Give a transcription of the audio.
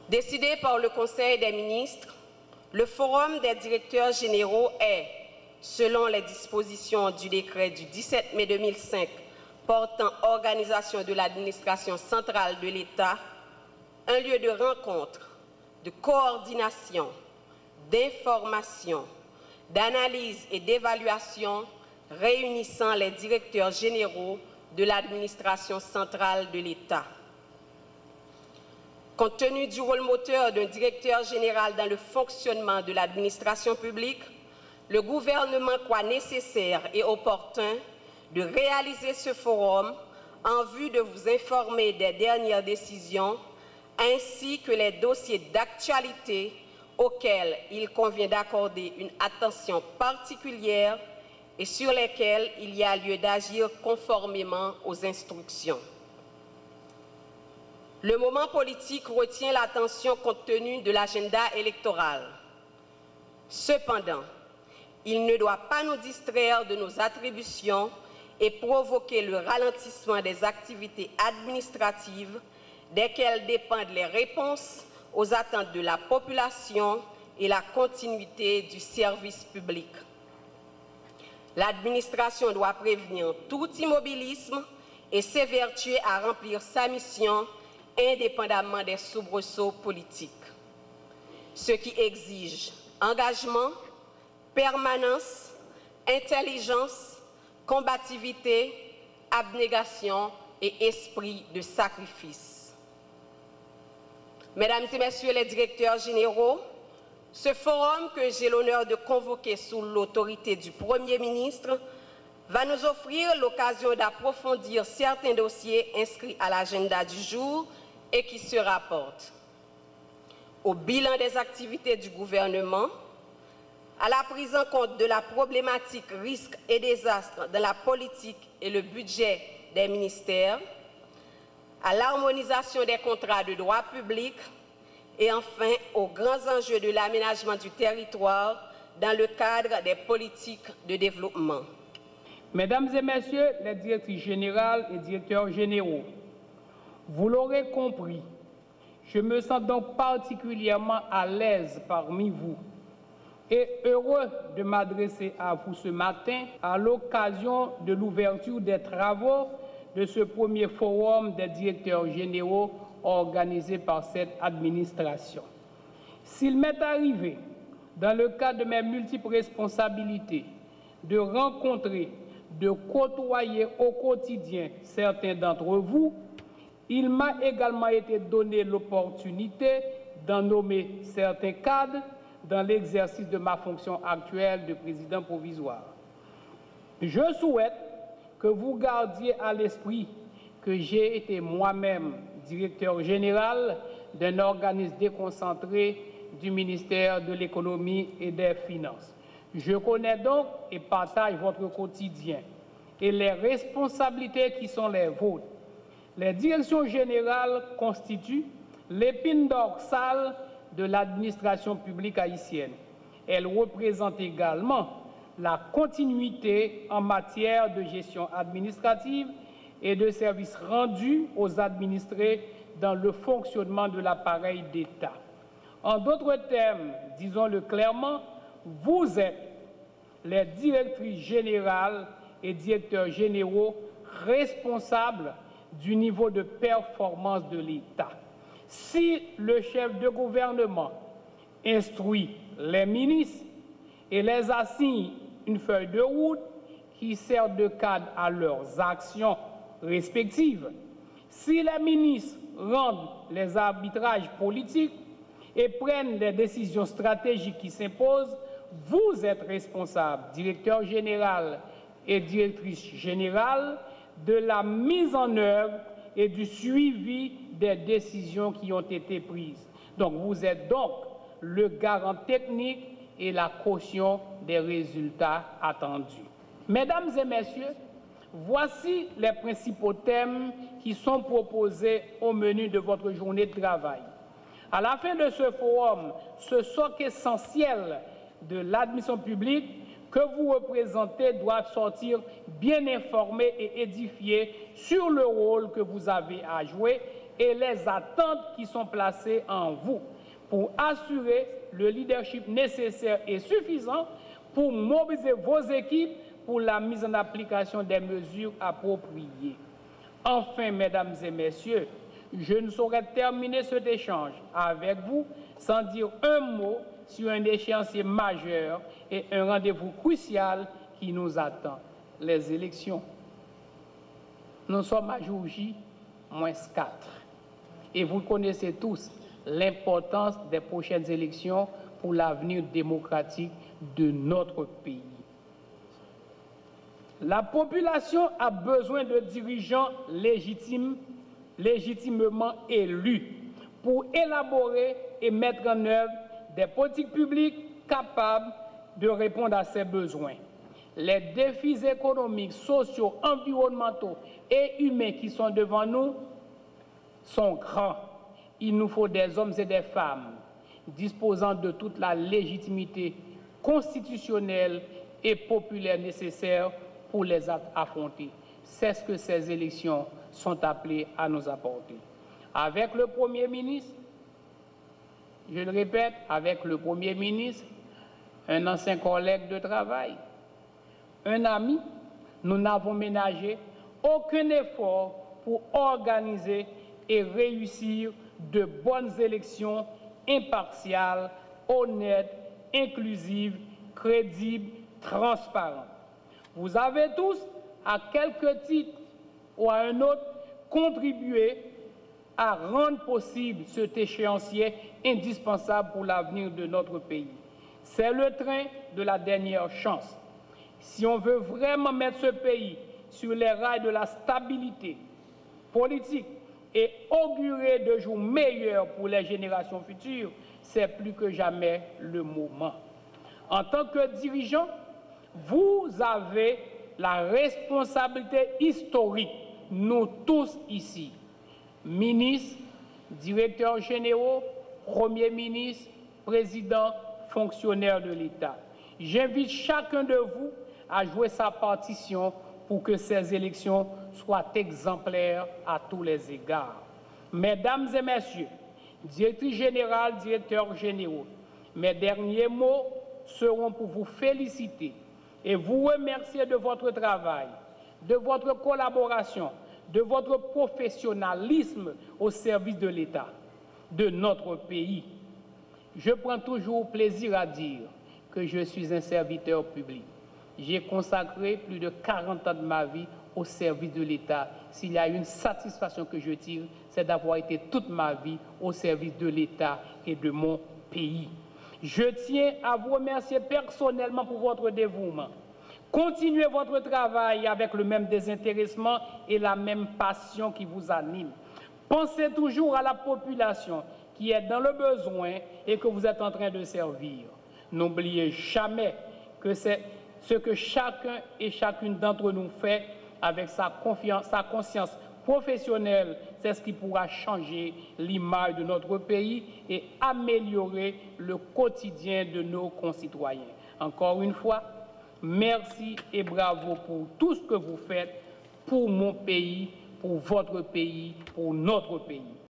Décidé par le Conseil des ministres, le Forum des directeurs généraux est, selon les dispositions du décret du 17 mai 2005 portant organisation de l'administration centrale de l'État, un lieu de rencontre, de coordination, d'information, d'analyse et d'évaluation réunissant les directeurs généraux de l'administration centrale de l'État. Compte tenu du rôle moteur d'un directeur général dans le fonctionnement de l'administration publique, le gouvernement croit nécessaire et opportun de réaliser ce forum en vue de vous informer des dernières décisions ainsi que les dossiers d'actualité auxquels il convient d'accorder une attention particulière et sur lesquels il y a lieu d'agir conformément aux instructions. Le moment politique retient l'attention compte tenu de l'agenda électoral. Cependant, il ne doit pas nous distraire de nos attributions et provoquer le ralentissement des activités administratives desquelles dépendent les réponses aux attentes de la population et la continuité du service public. L'administration doit prévenir tout immobilisme et s'évertuer à remplir sa mission indépendamment des soubresauts politiques, ce qui exige engagement, permanence, intelligence, combativité, abnégation et esprit de sacrifice. Mesdames et messieurs les directeurs généraux, ce forum que j'ai l'honneur de convoquer sous l'autorité du Premier ministre va nous offrir l'occasion d'approfondir certains dossiers inscrits à l'agenda du jour et qui se rapportent au bilan des activités du gouvernement, à la prise en compte de la problématique risques et désastres dans la politique et le budget des ministères, à l'harmonisation des contrats de droit public et enfin aux grands enjeux de l'aménagement du territoire dans le cadre des politiques de développement. Mesdames et messieurs les directrices générales et directeurs généraux, vous l'aurez compris, je me sens donc particulièrement à l'aise parmi vous et heureux de m'adresser à vous ce matin à l'occasion de l'ouverture des travaux de ce premier forum des directeurs généraux organisé par cette administration. S'il m'est arrivé, dans le cadre de mes multiples responsabilités, de rencontrer, de côtoyer au quotidien certains d'entre vous, il m'a également été donné l'opportunité d'en nommer certains cadres dans l'exercice de ma fonction actuelle de président provisoire. Je souhaite que vous gardiez à l'esprit que j'ai été moi-même directeur général d'un organisme déconcentré du ministère de l'Économie et des Finances. Je connais donc et partage votre quotidien et les responsabilités qui sont les vôtres. Les directions générales constituent l'épine dorsale de l'administration publique haïtienne. Elles représentent également la continuité en matière de gestion administrative et de services rendus aux administrés dans le fonctionnement de l'appareil d'État. En d'autres termes, disons-le clairement, vous êtes les directrices générales et directeurs généraux responsables du niveau de performance de l'État. Si le chef de gouvernement instruit les ministres et les assigne une feuille de route qui sert de cadre à leurs actions respectives, si les ministres rendent les arbitrages politiques et prennent les décisions stratégiques qui s'imposent, vous êtes responsable, directeur général et directrice générale, de la mise en œuvre et du suivi des décisions qui ont été prises. Donc, vous êtes donc le garant technique et la caution des résultats attendus. Mesdames et messieurs, voici les principaux thèmes qui sont proposés au menu de votre journée de travail. À la fin de ce forum, ce socle essentiel de l'admission publique que vous représentez doit sortir bien informé et édifié sur le rôle que vous avez à jouer et les attentes qui sont placées en vous pour assurer le leadership nécessaire et suffisant pour mobiliser vos équipes pour la mise en application des mesures appropriées. Enfin, mesdames et messieurs, je ne saurais terminer cet échange avec vous sans dire un mot sur un échéancier majeur et un rendez-vous crucial qui nous attend, les élections. Nous sommes à jour J, -4. Et vous connaissez tous l'importance des prochaines élections pour l'avenir démocratique de notre pays. La population a besoin de dirigeants légitimement élus pour élaborer et mettre en œuvre des politiques publiques capables de répondre à ses besoins. Les défis économiques, sociaux, environnementaux et humains qui sont devant nous sont grands. Il nous faut des hommes et des femmes disposant de toute la légitimité constitutionnelle et populaire nécessaire pour les affronter. C'est ce que ces élections sont appelées à nous apporter. Avec le Premier ministre, je le répète, avec le Premier ministre, un ancien collègue de travail, un ami, nous n'avons ménagé aucun effort pour organiser et réussir de bonnes élections impartiales, honnêtes, inclusives, crédibles, transparentes. Vous avez tous, à quelque titre ou à un autre, contribué à rendre possible cet échéancier indispensable pour l'avenir de notre pays. C'est le train de la dernière chance. Si on veut vraiment mettre ce pays sur les rails de la stabilité politique et augurer de jours meilleurs pour les générations futures, c'est plus que jamais le moment. En tant que dirigeant, vous avez la responsabilité historique, nous tous ici, ministres, directeurs généraux, premiers ministres, présidents, fonctionnaires de l'État. J'invite chacun de vous à jouer sa partition pour que ces élections soient exemplaires à tous les égards. Mesdames et messieurs, directrices générales, directeurs généraux, mes derniers mots seront pour vous féliciter et vous remercier de votre travail, de votre collaboration, de votre professionnalisme au service de l'État, de notre pays. Je prends toujours plaisir à dire que je suis un serviteur public. J'ai consacré plus de 40 ans de ma vie au service de l'État. S'il y a une satisfaction que je tire, c'est d'avoir été toute ma vie au service de l'État et de mon pays. Je tiens à vous remercier personnellement pour votre dévouement. Continuez votre travail avec le même désintéressement et la même passion qui vous anime. Pensez toujours à la population qui est dans le besoin et que vous êtes en train de servir. N'oubliez jamais que c'est ce que chacun et chacune d'entre nous fait avec sa conscience professionnelle, c'est ce qui pourra changer l'image de notre pays et améliorer le quotidien de nos concitoyens. Encore une fois, merci et bravo pour tout ce que vous faites pour mon pays, pour votre pays, pour notre pays.